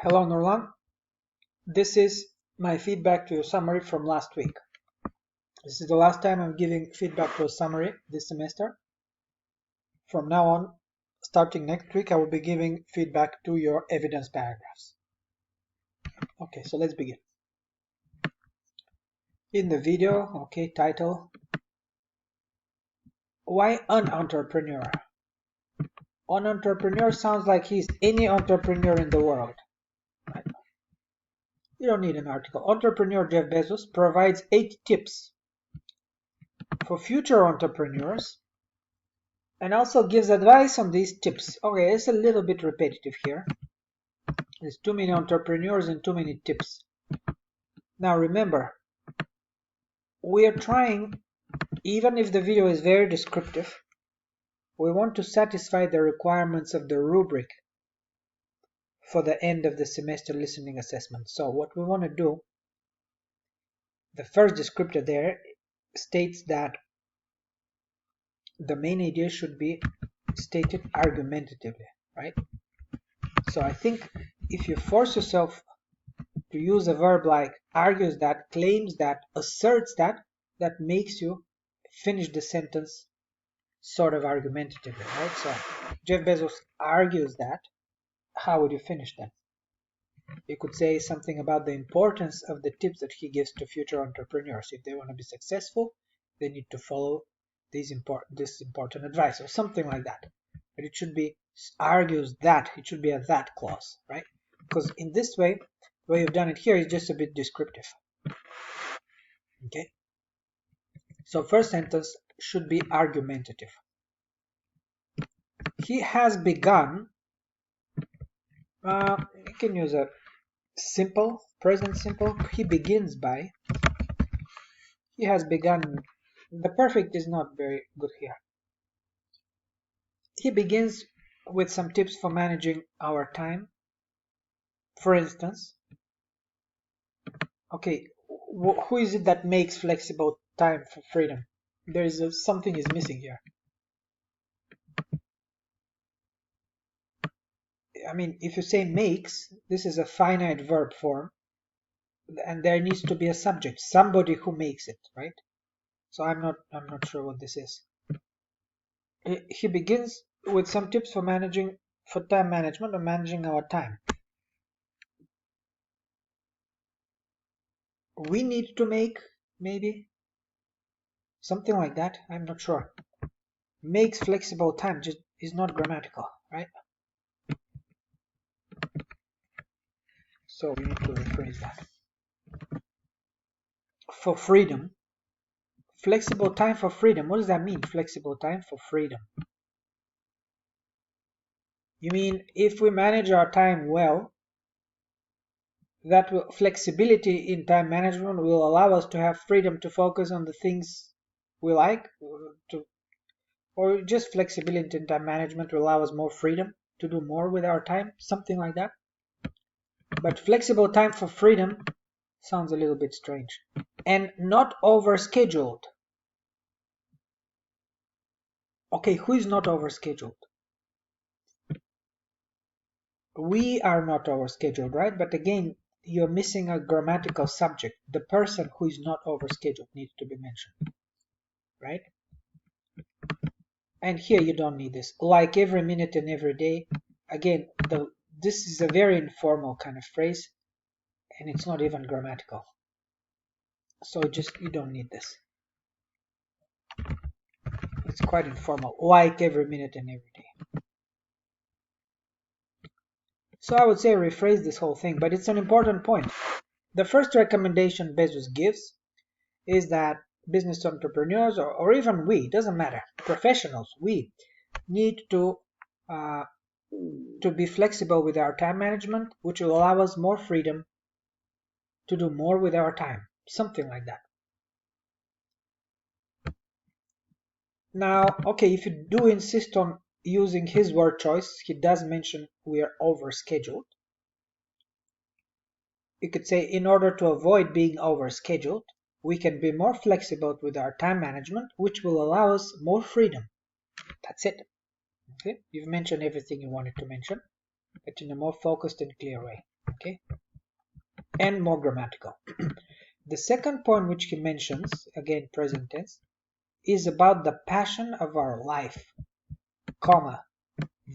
Hello Nurlan, this is my feedback to your summary from last week. This is the last time I'm giving feedback to a summary this semester. From now on, starting next week, I will be giving feedback to your evidence paragraphs. Okay, so let's begin. In the video, title, why an entrepreneur? An entrepreneur sounds like he's any entrepreneur in the world. Right? You don't need an article. Entrepreneur Jeff Bezos provides 8 tips for future entrepreneurs and also gives advice on these tips. Okay, it's a little bit repetitive here. There's too many entrepreneurs and too many tips. Now remember, we are trying, even if the video is very descriptive, we want to satisfy the requirements of the rubric for the end of the semester listening assessment. So what we want to do, the first descriptor there states that the main idea should be stated argumentatively, right? So I think if you force yourself to use a verb like argues that, claims that, asserts that, that makes you finish the sentence sort of argumentatively, right? So Jeff Bezos argues that. How would you finish that? You could say something about the importance of the tips that he gives to future entrepreneurs. If they want to be successful, they need to follow this important advice or something like that. But it should be argues that. It should be a that clause, right? Because in this way, the way you've done it here is just a bit descriptive. Okay? So first sentence should be argumentative. He has begun. You can use a simple, present simple. He begins by. He has begun. The perfect is not very good here. He begins with some tips for managing our time. For instance, okay, who is it that makes flexible time for freedom? There is something is missing here. I mean, if you say makes, this is a finite verb form, and there needs to be a subject, somebody who makes it, right? So I'm not sure what this is. He begins with some tips for time management or managing our time. We need to make, maybe something like that. I'm not sure. Makes flexible time just is not grammatical, right? So we need to rephrase that. For freedom, flexible time for freedom. What does that mean? Flexible time for freedom. You mean if we manage our time well, that flexibility in time management will allow us to have freedom to focus on the things we like, or just flexibility in time management will allow us more freedom to do more with our time, something like that. But flexible time for freedom sounds a little bit strange. And not overscheduled. Okay, who is not overscheduled? We are not overscheduled, right? But again, you're missing a grammatical subject. The person who is not overscheduled needs to be mentioned, right? And here you don't need this. Like every minute and every day. Again, this is a very informal kind of phrase, and it's not even grammatical. So you don't need this. It's quite informal. Like every minute and every day. So I would say rephrase this whole thing, but it's an important point. The first recommendation Bezos gives is that business entrepreneurs or even we, doesn't matter, professionals, we need to be flexible with our time management, which will allow us more freedom to do more with our time, something like that. Now, okay, if you do insist on using his word choice, he does mention we are overscheduled. You could say in order to avoid being overscheduled, we can be more flexible with our time management, which will allow us more freedom. That's it. Okay, you've mentioned everything you wanted to mention, but in a more focused and clear way. okay, and more grammatical. The second point which he mentions, again present tense, is about the passion of our life, comma,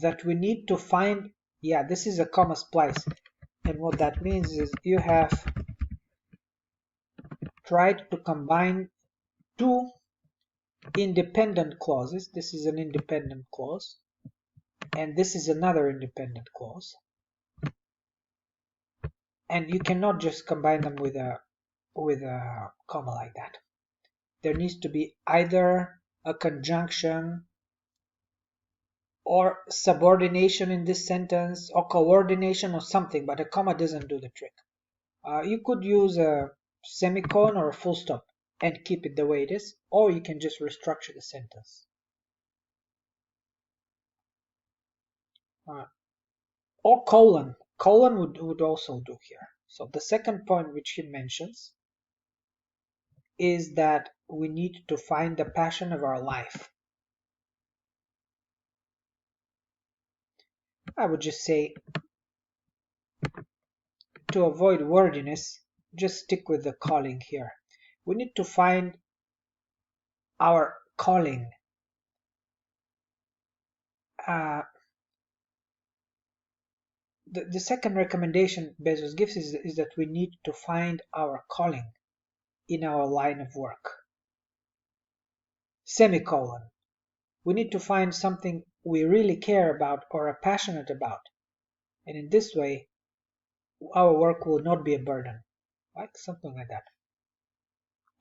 that we need to find. Yeah, this is a comma splice, and what that means is you have tried to combine two independent clauses. This is an independent clause, and this is another independent clause, and you cannot just combine them with a comma like that. There needs to be either a conjunction or subordination in this sentence, or coordination or something, but a comma doesn't do the trick. You could use a semicolon or a full stop and keep it the way it is, or you can just restructure the sentence. Or colon. Colon would also do here. So the second point which he mentions is that we need to find the passion of our life. I would just say, to avoid wordiness, just stick with the calling here. We need to find our calling. The second recommendation Bezos gives is that we need to find our calling in our line of work. Semicolon. We need to find something we really care about or are passionate about. And in this way, our work will not be a burden. Like something like that.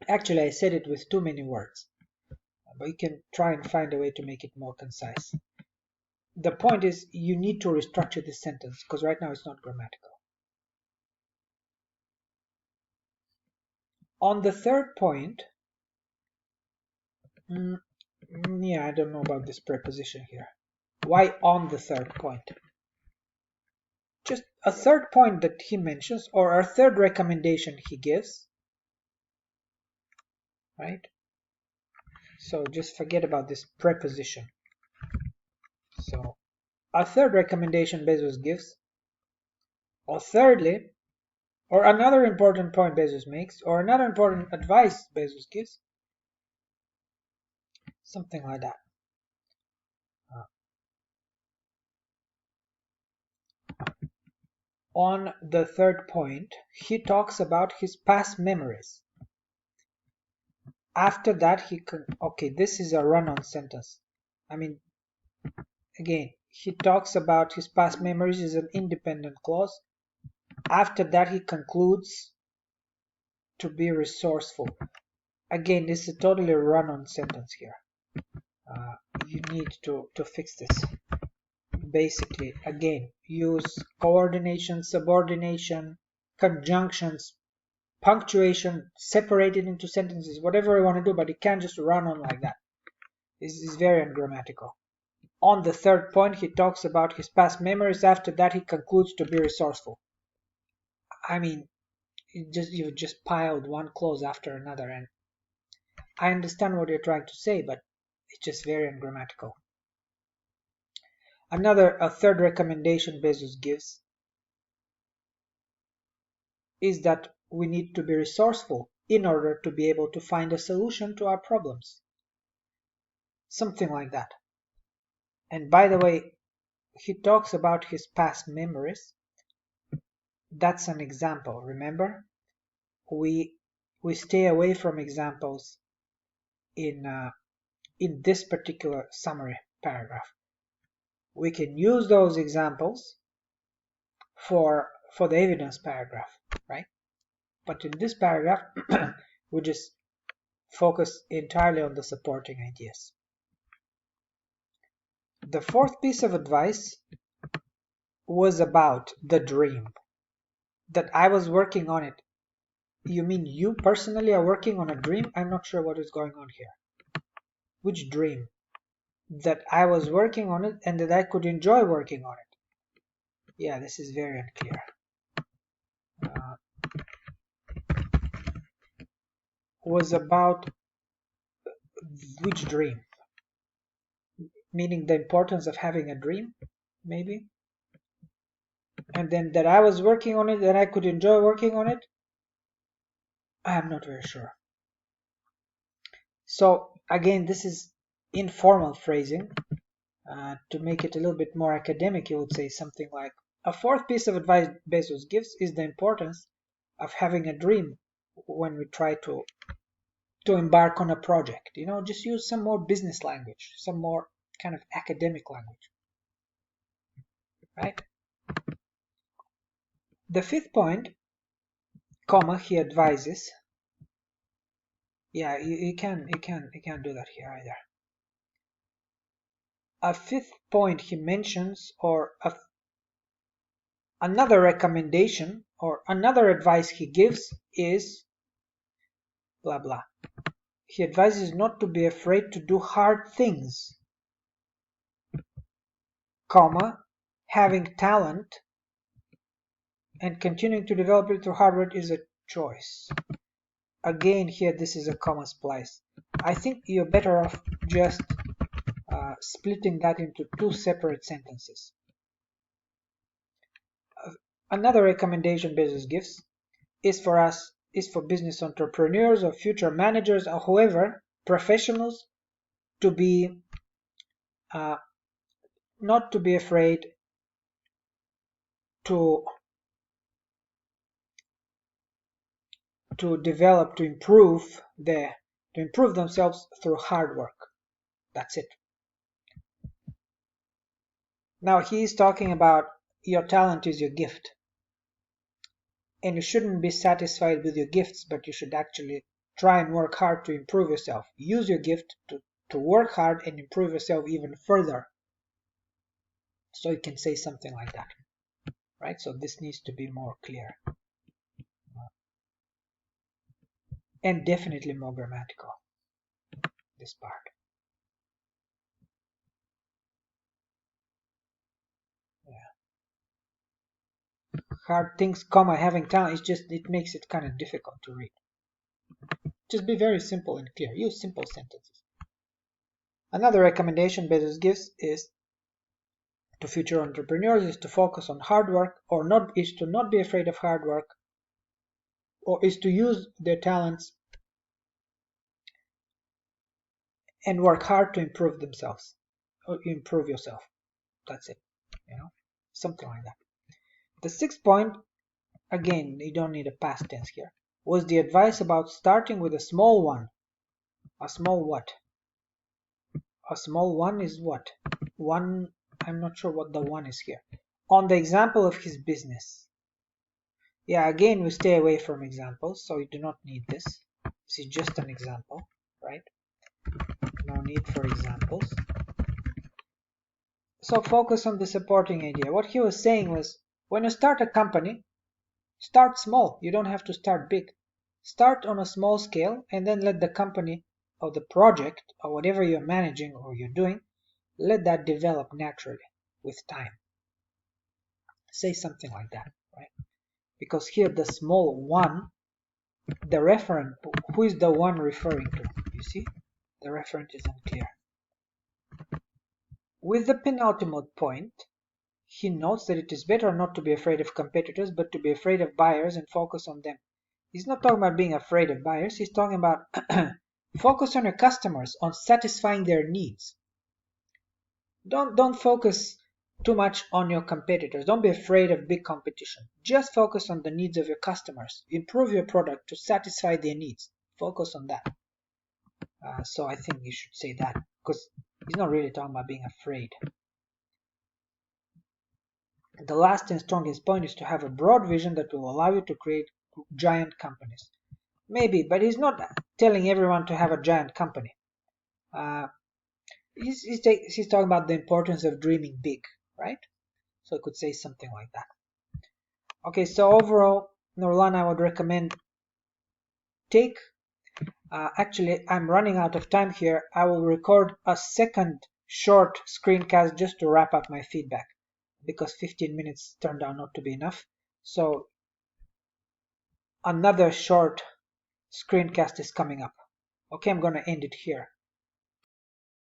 Actually, I said it with too many words, but you can try and find a way to make it more concise. The point is, you need to restructure this sentence because right now it's not grammatical. On the third point, yeah, I don't know about this preposition here. Why on the third point? Just a third point that he mentions, or a third recommendation he gives, right? So just forget about this preposition. So a third recommendation Bezos gives, or thirdly, or another important point Bezos makes, or another important advice Bezos gives, something like that. On the third point, he talks about his past memories. After that, okay, this is a run-on sentence. I mean, again, he talks about his past memories is an independent clause. After that, he concludes to be resourceful. Again, this is a totally run-on sentence here. You need to fix this. Basically, again, use coordination, subordination, conjunctions, punctuation, separate it into sentences, whatever you want to do, but it can't just run on like that. This is very ungrammatical. On the third point, he talks about his past memories. After that, he concludes to be resourceful. I mean, you've just piled one clause after another, and I understand what you're trying to say, but it's just very ungrammatical. A third recommendation Bezos gives is that we need to be resourceful in order to be able to find a solution to our problems. Something like that. And by the way, he talks about his past memories. That's an example, remember? We stay away from examples in this particular summary paragraph. We can use those examples for the evidence paragraph, right? But in this paragraph, we just focus entirely on the supporting ideas. The fourth piece of advice was about the dream, that I was working on it. You mean you personally are working on a dream? I'm not sure what is going on here. Which dream? That I was working on it and that I could enjoy working on it. Yeah, this is very unclear. Was about which dream? Meaning the importance of having a dream, maybe? and then that I was working on it, that I could enjoy working on it, I am not very sure. So again, this is informal phrasing. To make it a little bit more academic, you would say something like, a fourth piece of advice Bezos gives is the importance of having a dream when we try to embark on a project. Just use some more business language, some more kind of academic language, right? The fifth point, comma, he advises. Yeah, you can't do that here either. A fifth point he mentions, or another recommendation or another advice he gives is blah blah. He advises not to be afraid to do hard things, comma, having talent and continuing to develop it through hard work is a choice. Again, here this is a comma splice. I think you're better off just splitting that into two separate sentences. Another recommendation Bezos gives is for business entrepreneurs or future managers or whoever, professionals, to be not to be afraid to develop, to improve themselves through hard work. That's it. Now he's talking about your talent is your gift, and you shouldn't be satisfied with your gifts, but you should actually try and work hard to improve yourself. Use your gift to work hard and improve yourself even further. So you can say something like that, right? So this needs to be more clear and definitely more grammatical, this part. Hard things, comma, having talent, it makes it kind of difficult to read. Just be very simple and clear. Use simple sentences. Another recommendation Bezos gives is to future entrepreneurs is to focus on hard work, is to not be afraid of hard work, or is to use their talents and work hard to improve themselves, or improve yourself. That's it. Something like that. The sixth point, again, you don't need a past tense here, was the advice about starting with a small one. A small what? A small one is what? One, I'm not sure what the one is here. On the example of his business. Yeah, again, we stay away from examples, so you do not need this. This is just an example, right? No need for examples. So focus on the supporting idea. What he was saying was, when you start a company, start small. You don't have to start big. Start on a small scale and then let the company or the project or whatever you're managing or you're doing, let that develop naturally with time. Say something like that, right? Because here the small one, the referent, who is the one referring to? You see, the referent is unclear. With the penultimate point, he notes that it is better not to be afraid of competitors, but to be afraid of buyers and focus on them. He's not talking about being afraid of buyers. He's talking about focus on your customers, on satisfying their needs. Don't focus too much on your competitors. Don't be afraid of big competition. Just focus on the needs of your customers. Improve your product to satisfy their needs. Focus on that. So I think you should say that, because he's not really talking about being afraid. The last and strongest point is to have a broad vision that will allow you to create giant companies. Maybe, but he's not telling everyone to have a giant company. He's talking about the importance of dreaming big, right? So I could say something like that. Okay, so overall, Nurlan, I would recommend actually, I'm running out of time here. I will record a second short screencast just to wrap up my feedback, because 15 minutes turned out not to be enough. So another short screencast is coming up. Okay, I'm going to end it here.